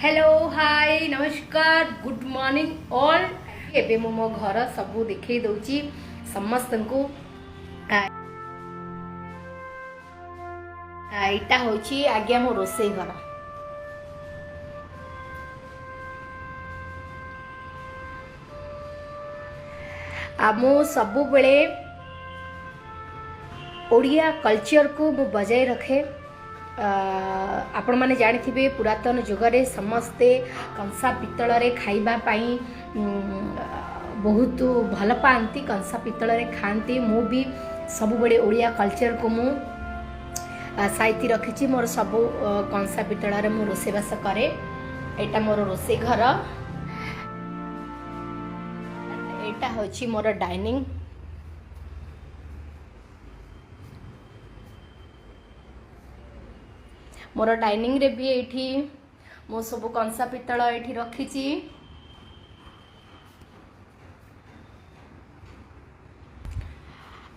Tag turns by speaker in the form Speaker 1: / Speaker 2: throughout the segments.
Speaker 1: Hello hi नमस्कार good morning all. एबे मो घर सबू देखई दउची समस्त को। एटा होची आज्ञा मो रोसई घर। आमो सबु बेले ओडिया कल्चर को मु बजाय रखे। आपण माने जानिथिबे पुरातन जुगरे समस्ते कंसा पितल रे खाइबा पाई बहुत भल पाती। कंसा पितल रे खाती। मु भी सब बड़े ओडिया कल्चर को मु साइती रखी। मोर सब कंसा पितल रे मु रोसेबास करे। एटा मोर रोसे घर। एटा होची मोर डाइनिंग। मोर डाइनिंग रे भी एठी मो सब कंसा पितल एठी रखी।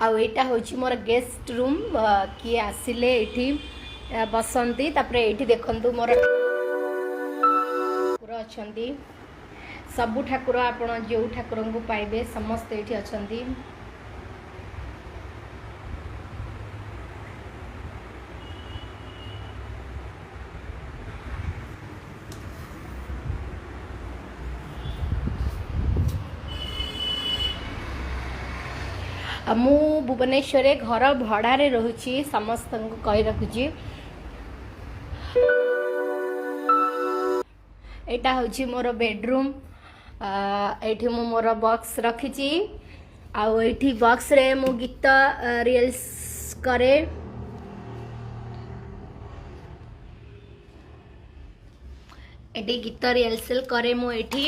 Speaker 1: आईटा हूँ मोर गेस्ट रूम। किए आसिले एठी बसंती। तापरे एठी देखंतु मोर ठाकुर अछंती। सबु ठाकुर आपण जो ठाकुर को पाइबे समस्त एठी अछंती। मु भुवनेश्वर घर भड़ारे रहुची। समस्त को कही रखुची। एटा होची मोर बेडरूम। एठी मु मोर बॉक्स रखिची। आउ एठी बॉक्स रे मु गीत रिल्स करे। एठी गीत रिल्स करे मु एठी।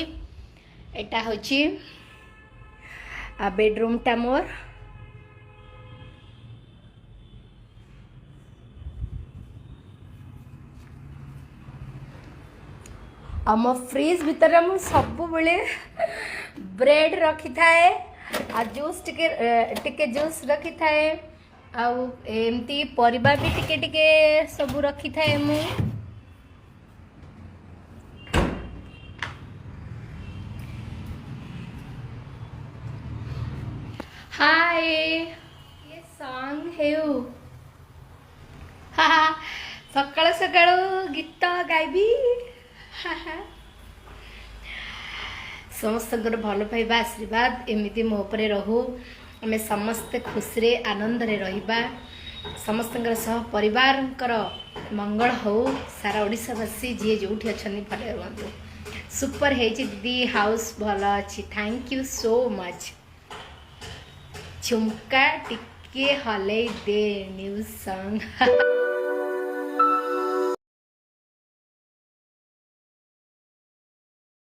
Speaker 1: एटा होची बेडरूम टा मोर। आम फ्रिज भितर मु सब बेले ब्रेड रखी थाए। आ जूस टिके जूस रखी थाए। आउ एमती परिबा भी टिके टिके सब रखी थाए मु। हाय ये सॉन्ग हेउ। हाहा सकाळ सकाळ गीत गाइबी। समस्त भल पाइबा आशीर्वाद एमती मो उपरे रहू। आम समस्ते खुशी रे आनंद रे रहिबा। समस्त सह परिवार मंगल हो। सारा ओडिशावासी जी जो अच्छी भले रुहतु। सुपर है दीदी हाउस भल अच्छी। Thank you so much. झुमका टिके हले दे न्यू सॉन्ग।